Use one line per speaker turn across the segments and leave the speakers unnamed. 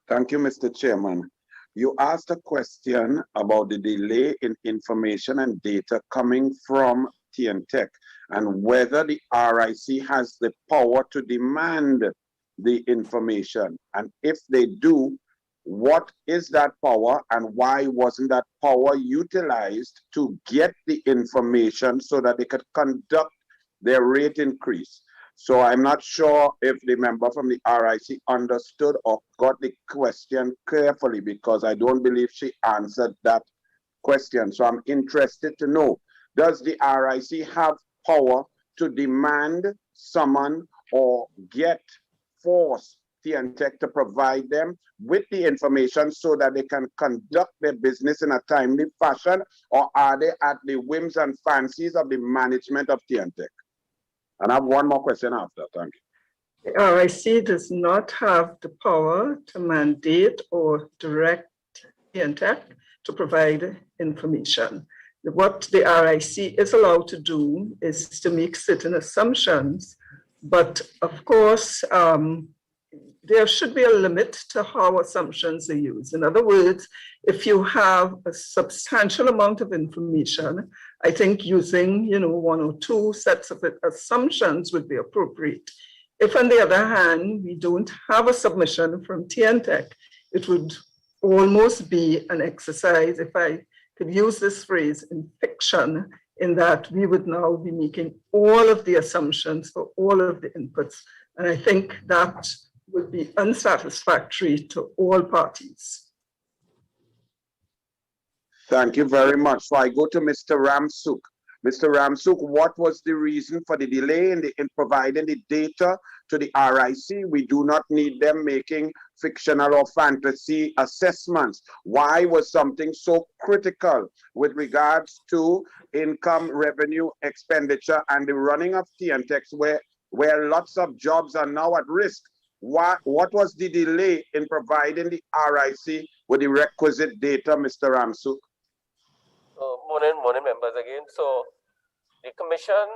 Thank you, Mr. Chairman. You asked a question about the delay in information and data coming from T&TEC and whether the RIC has the power to demand the information. And if they do, what is that power and why wasn't that power utilized to get the information so that they could conduct their rate increase? So I'm not sure if the member from the RIC understood or got the question carefully, because I don't believe she answered that question. So I'm interested to know, does the RIC have power to demand, summon, or force T&TEC to provide them with the information so that they can conduct their business in a timely fashion, or are they at the whims and fancies of the management of T&TEC? And I have one more question after. Thank you.
The RIC does not have the power to mandate or direct T&TEC to provide information. What the RIC is allowed to do is to make certain assumptions, but of course, there should be a limit to how assumptions are used. In other words, if you have a substantial amount of information, I think using, one or two sets of assumptions would be appropriate. If, on the other hand, we don't have a submission from T&TEC, it would almost be an exercise, if I could use this phrase, in fiction, in that we would now be making all of the assumptions for all of the inputs. And I think that would be unsatisfactory to all parties.
Thank you very much. So I go to Mr. Ramsuk. Mr. Ramsuk, what was the reason for the delay in providing the data to the RIC? We do not need them making fictional or fantasy assessments. Why was something so critical with regards to income, revenue, expenditure, and the running of T&TEC where lots of jobs are now at risk? What was the delay in providing the RIC with the requisite data, Mr. Ramsuk?
Morning members again. So the Commission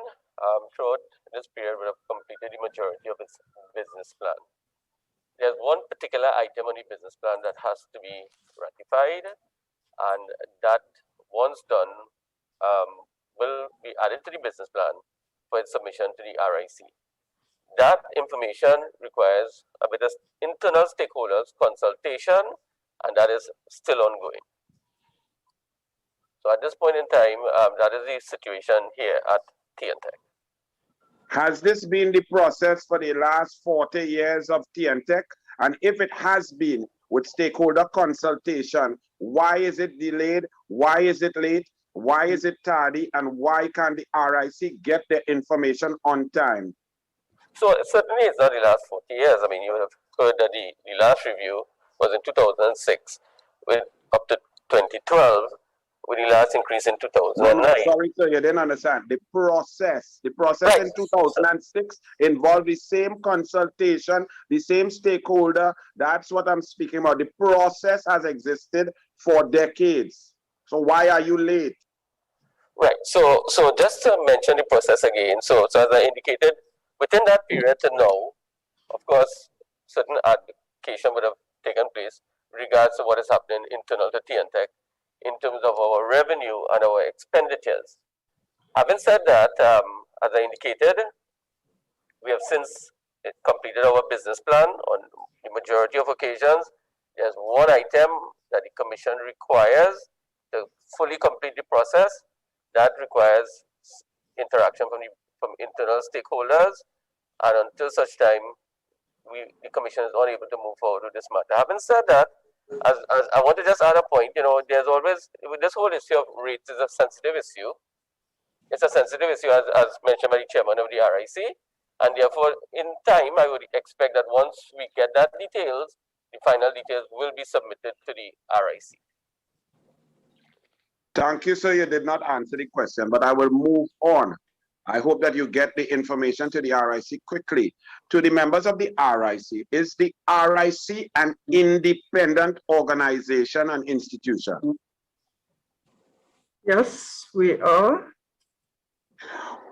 throughout this period would have completed the majority of its business plan. There's one particular item on the business plan that has to be ratified, and that once done will be added to the business plan for its submission to the RIC. That information requires a bit of internal stakeholders consultation, and that is still ongoing. So at this point in time, that is the situation here at T&TEC.
Has this been the process for the last 40 years of T&TEC? And if it has been with stakeholder consultation, why is it delayed? Why is it late? Why is it tardy? And why can't the RIC get the information on time?
So certainly it's not the last 40 years. I mean, you would have heard that the last review was in 2006, with up to 2012, with the last increase in 2009.
No, sorry, sir, you didn't understand. The process right. In 2006 involved the same consultation, the same stakeholder. That's what I'm speaking about. The process has existed for decades. So why are you late?
Right. So just to mention the process again. So as I indicated, within that period to now, of course, certain advocation would have taken place regards to what is happening internal to T&TEC in terms of our revenue and our expenditures. Having said that, as I indicated, we have since completed our business plan on the majority of occasions. There's one item that the Commission requires to fully complete the process that requires interaction from internal stakeholders, and until such time, the Commission is unable to move forward with this matter. Having said that, as I want to just add a point, there's always, with this whole issue of rates is a sensitive issue. It's a sensitive issue as mentioned by the chairman of the RIC, and therefore in time I would expect that once we get that details, the final details will be submitted to the RIC.
Thank you, sir. You did not answer the question, but I will move on. I hope that you get the information to the RIC quickly. To the members of the RIC, is the RIC an independent organization and institution?
Yes, we are.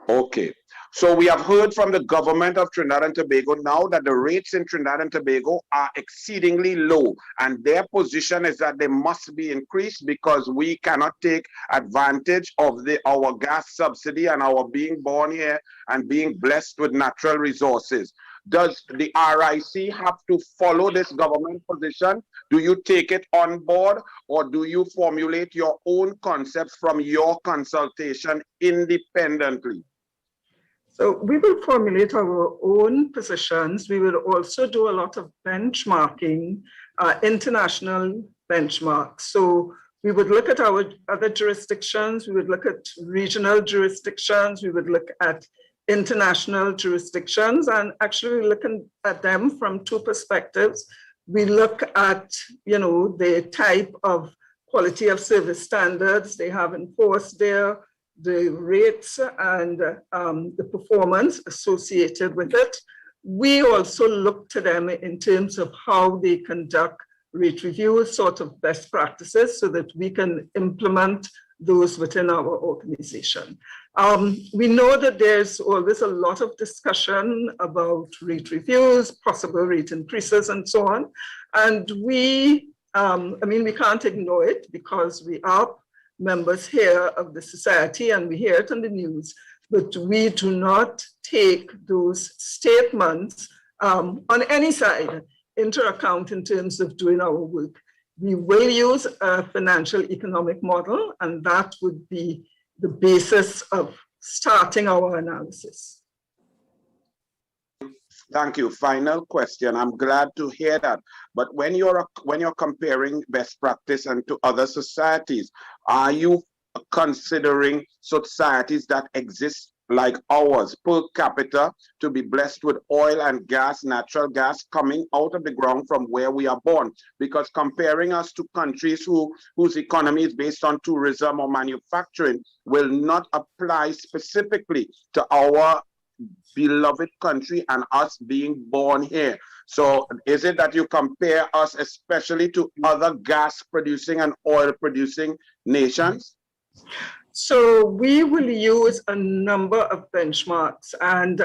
Okay. So we have heard from the government of Trinidad and Tobago now that the rates in Trinidad and Tobago are exceedingly low, and their position is that they must be increased because we cannot take advantage of our gas subsidy and our being born here and being blessed with natural resources. Does the RIC have to follow this government position? Do you take it on board, or do you formulate your own concepts from your consultation independently?
So we will formulate our own positions. We will also do a lot of benchmarking, international benchmarks. So we would look at our other jurisdictions, we would look at regional jurisdictions, we would look at international jurisdictions, and actually we're looking at them from two perspectives. We look at, the type of quality of service standards they have enforced there, the rates and the performance associated with it. We also look to them in terms of how they conduct rate reviews, sort of best practices, so that we can implement those within our organization. We know that there's always a lot of discussion about rate reviews, possible rate increases, and so on. And we can't ignore it because we are members here of the society and we hear it on the news, but we do not take those statements on any side into account in terms of doing our work. We will use a financial economic model, and that would be the basis of starting our analysis.
Thank you. Final question. I'm glad to hear that. But when you're comparing best practice and to other societies, are you considering societies that exist like ours per capita to be blessed with oil and gas, natural gas coming out of the ground from where we are born? Because comparing us to countries whose economy is based on tourism or manufacturing will not apply specifically to our beloved country and us being born here. So is it that you compare us especially to other gas producing and oil producing nations?
So we will use a number of benchmarks, and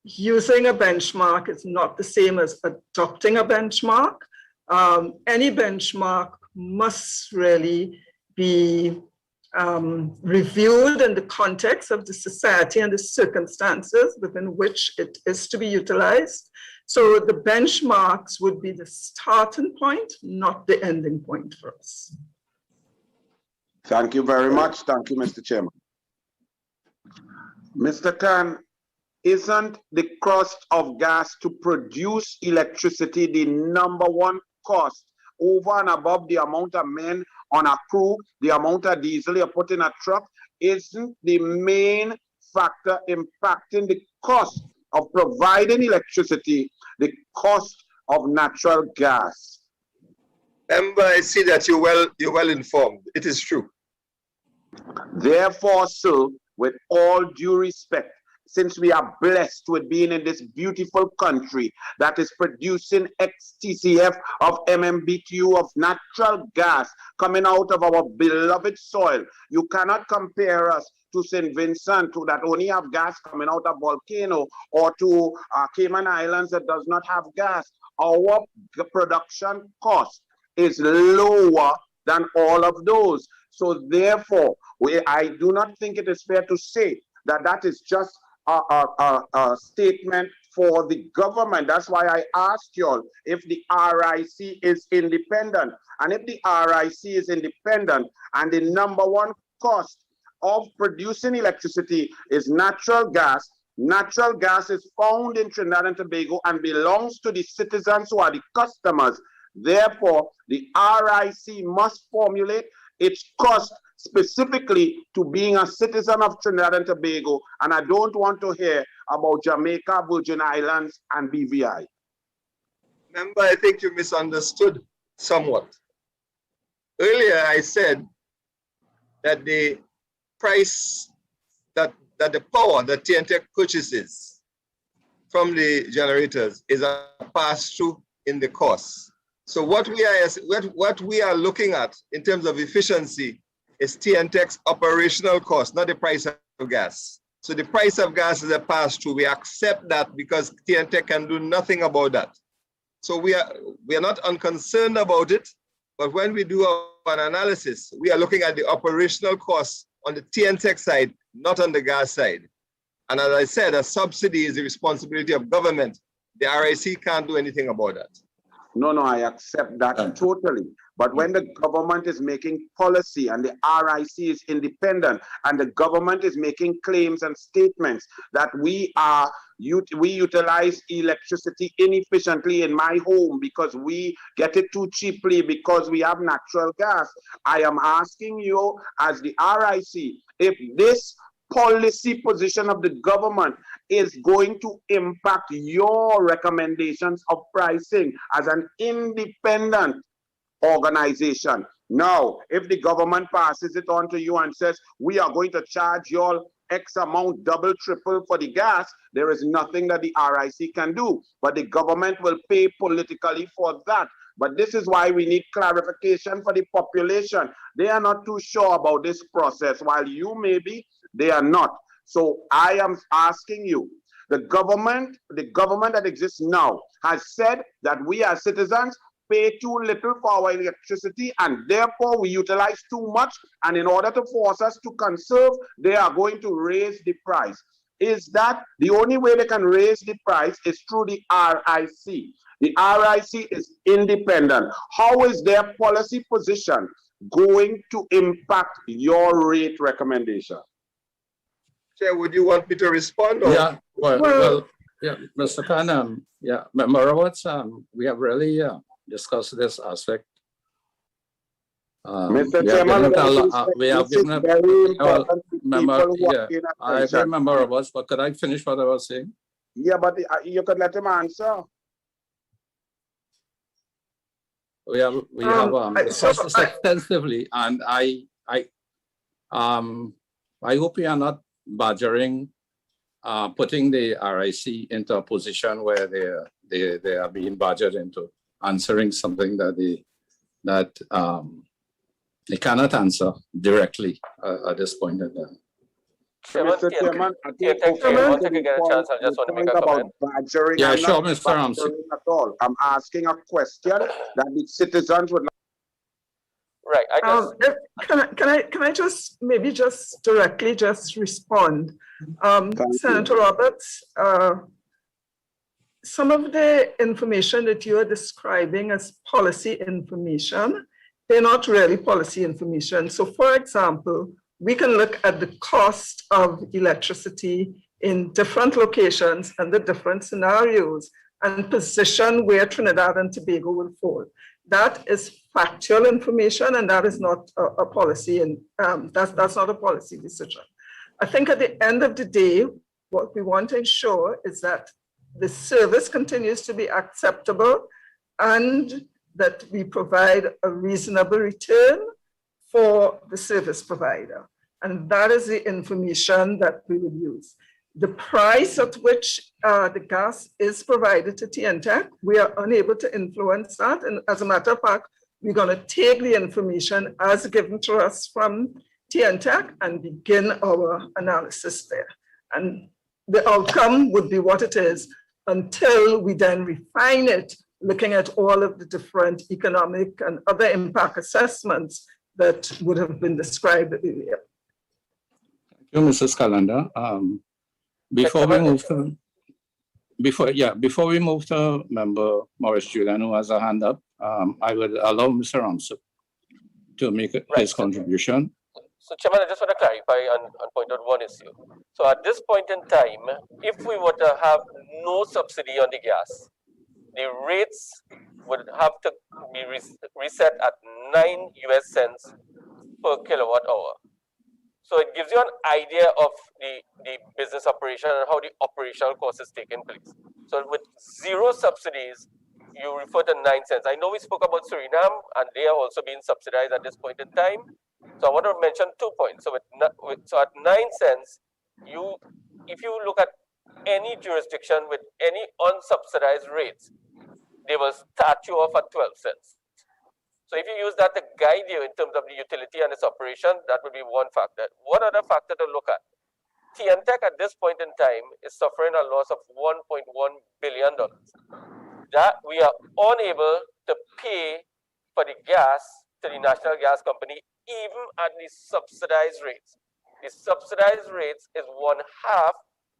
using a benchmark is not the same as adopting a benchmark. Any benchmark must really be reviewed in the context of the society and the circumstances within which it is to be utilized. So the benchmarks would be the starting point, not the ending point for us.
Thank you very much. Thank you, Mr. Chairman. Mr. Khan, isn't the cost of gas to produce electricity the number one cost over and above the amount of men on a crew, the amount of diesel you put in a truck? Isn't the main factor impacting the cost of providing electricity the cost of natural gas?
Member, I see that you're well informed. It is true.
Therefore, sir, with all due respect, since we are blessed with being in this beautiful country that is producing XTCF of MMBTU of natural gas coming out of our beloved soil, you cannot compare us to St. Vincent, that only have gas coming out of volcano, or to Cayman Islands that does not have gas. Our production cost is lower than all of those. So therefore, I do not think it is fair to say that that is just a statement for the government. That's why I asked you all if the RIC is independent. And if the RIC is independent and the number one cost of producing electricity is natural gas is found in Trinidad and Tobago and belongs to the citizens who are the customers. Therefore, the RIC must formulate its cost specifically to being a citizen of Trinidad and Tobago. And I don't want to hear about Jamaica, Virgin Islands, and BVI.
Member, I think you misunderstood somewhat. Earlier, I said that the price that the power that T&TEC purchases from the generators is a pass-through in the cost. So what we are looking at in terms of efficiency is T&TEC's operational cost, not the price of gas. So the price of gas is a pass-through. We accept that because T&TEC can do nothing about that. So we are not unconcerned about it, but when we do an analysis, we are looking at the operational costs on the T&TEC side, not on the gas side. And as I said, a subsidy is the responsibility of government. The RIC can't do anything about that.
No, I accept that totally. But when the government is making policy and the RIC is independent and the government is making claims and statements that we utilize electricity inefficiently in my home because we get it too cheaply because we have natural gas, I am asking you as the RIC, if this policy position of the government is going to impact your recommendations of pricing as an independent organization. Now, if the government passes it on to you and says, we are going to charge you all X amount, double, triple for the gas, there is nothing that the RIC can do, but the government will pay politically for that. But this is why we need clarification for the population. They are not too sure about this process, while you may be, they are not. So I am asking you, the government that exists now has said that we as citizens pay too little for our electricity and therefore we utilize too much, and in order to force us to conserve, they are going to raise the price. Is that the only way they can raise the price is through the RIC? The RIC is independent. How is their policy position going to impact your rate recommendation?
Chair, would you want me to respond? Or?
Yeah, well, yeah, Mr. Khan, yeah, remember we have really discussed this aspect.
Mr. Chairman,
we have given a
very important
member, yeah, I
attention.
remember was, but could I finish what I was saying?
Yeah, but you could let him answer.
We have discussed this extensively, and I hope we are not badgering, putting the RIC into a position where they are being badgered into answering something that they cannot answer directly at this point in time.
Mr. Chairman, I think
once you get a chance, I just want to make a comment.
Badgering,
yeah,
I'm
sure,
not
Mr. Ramsey.
badgering at all. I'm asking a question that the citizens would like.
Right.
Can I just maybe just directly respond? Senator Roberts, some of the information that you are describing as policy information, they're not really policy information. So for example, we can look at the cost of electricity in different locations and the different scenarios and position where Trinidad and Tobago will fall. That is factual information, and that is not a policy, and that's not a policy decision. I think at the end of the day, what we want to ensure is that the service continues to be acceptable and that we provide a reasonable return for the service provider. And that is the information that we will use. The price at which the gas is provided to T&TEC, we are unable to influence that. And as a matter of fact, we're going to take the information as given to us from T&TEC and begin our analysis there. And the outcome would be what it is until we then refine it, looking at all of the different economic and other impact assessments that would have been described earlier.
Thank you, Mrs. Calendar. Before we move to member Maurice Julian, who has a hand up, I would allow Mr. Ramsey to make his contribution.
So, Chairman, I just want to clarify and point out one issue. So, at this point in time, if we were to have no subsidy on the gas, the rates would have to be reset at 9 US cents per kilowatt hour. So it gives you an idea of the business operation and how the operational cost is taking place. So with zero subsidies, you refer to 9 cents. I know we spoke about Suriname, and they are also being subsidized at this point in time. So I want to mention 2 points. So at 9 cents, if you look at any jurisdiction with any unsubsidized rates, they will start you off at 12 cents. So if you use that to guide you in terms of the utility and its operation, that would be one factor. One other factor to look at T&TEC at this point in time is suffering a loss of $1.1 billion. That we are unable to pay for the gas to the National Gas Company, even at the subsidized rates. The subsidized rates is 1/2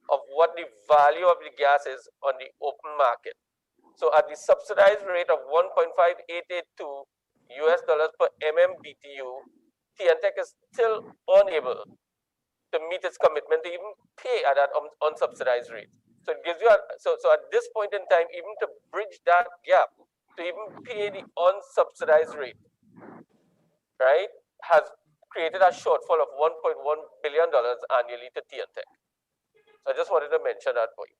of what the value of the gas is on the open market. So at the subsidized rate of $1.5882 per MMBTU, T&TEC is still unable to meet its commitment to even pay at that unsubsidized rate. So it gives you so at this point in time, even to bridge that gap, to even pay the unsubsidized rate, right, has created a shortfall of $1.1 billion annually to T&TEC. So I just wanted to mention that point.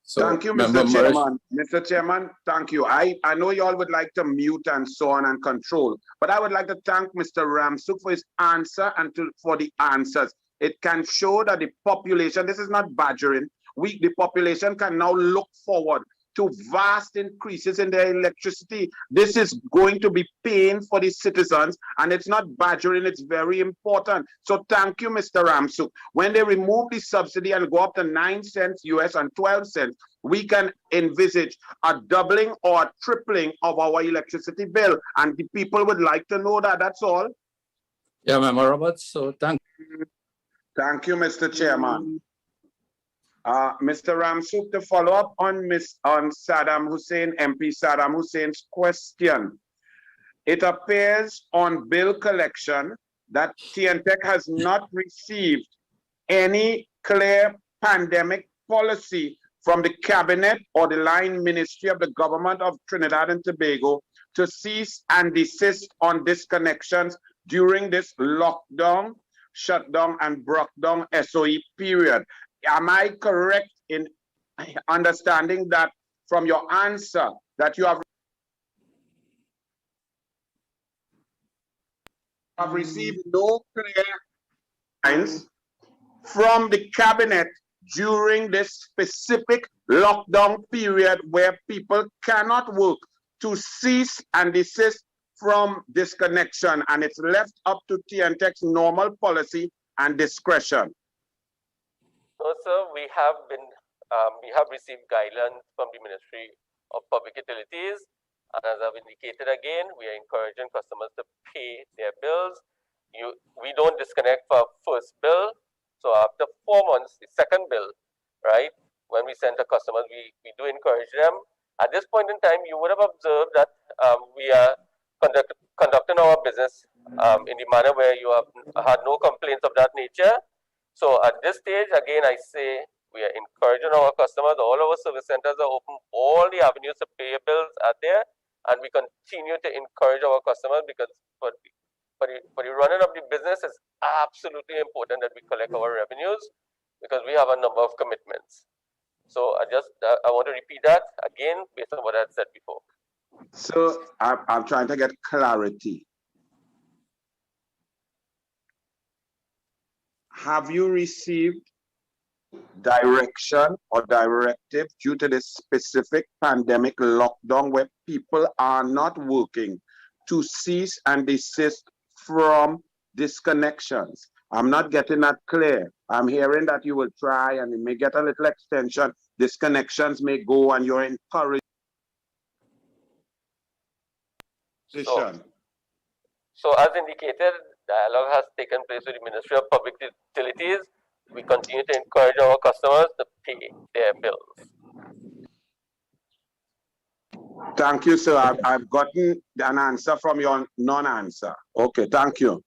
So,
Thank you,
Member
Mr.
Murray,
Chairman. Mr. Chairman, thank you. I know you all would like to mute and so on and control, but I would like to thank Mr. Ramsuk for his answer and for the answers. It can show that the population, this is not badgering, the population can now look forward to vast increases in their electricity. This is going to be pain for the citizens, and it's not badgering, it's very important. So thank you, Mr. Ramsuk. When they remove the subsidy and go up to 9 cents US and 12 cents, we can envisage a doubling or a tripling of our electricity bill. And the people would like to know that, that's all.
yeah, Member Roberts, so thank
Thank you, Mr. Chairman. Mr. Ramsuk, to follow up on Saddam Hussein, MP Saddam Hussein's question. It appears on bill collection that T&TEC has not received any clear pandemic policy from the cabinet or the line ministry of the government of Trinidad and Tobago to cease and desist on disconnections during this lockdown, shutdown, and brockdown SOE period. Am I correct in understanding that from your answer that you have received no clear guidance from the cabinet during this specific lockdown period where people cannot work to cease and desist from disconnection, and it's left up to T&TEC's normal policy and discretion?
So, sir, we have received guidelines from the Ministry of Public Utilities, and as I've indicated again, we are encouraging customers to pay their bills. We don't disconnect for first bill. So after 4 months, the second bill, right, when we send to customers, we do encourage them. At this point in time, you would have observed that we are conducting our business in the manner where you have had no complaints of that nature. So at this stage, again, I say we are encouraging our customers. All our service centers are open. All the avenues to pay your bills are there, and we continue to encourage our customers because for the running of the business, it's absolutely important that we collect our revenues because we have a number of commitments. So I want to repeat that again based on what I had said before.
So I'm trying to get clarity. Have you received direction or directive due to this specific pandemic lockdown where people are not working to cease and desist from disconnections? I'm not getting that clear. I'm hearing that you will try and it may get a little extension. Disconnections may go and you're encouraged.
So as indicated, dialogue has taken place with the Ministry of Public Utilities. We continue to encourage our customers to pay their bills.
Thank you, sir. I've gotten an answer from your non-answer. Okay, thank you.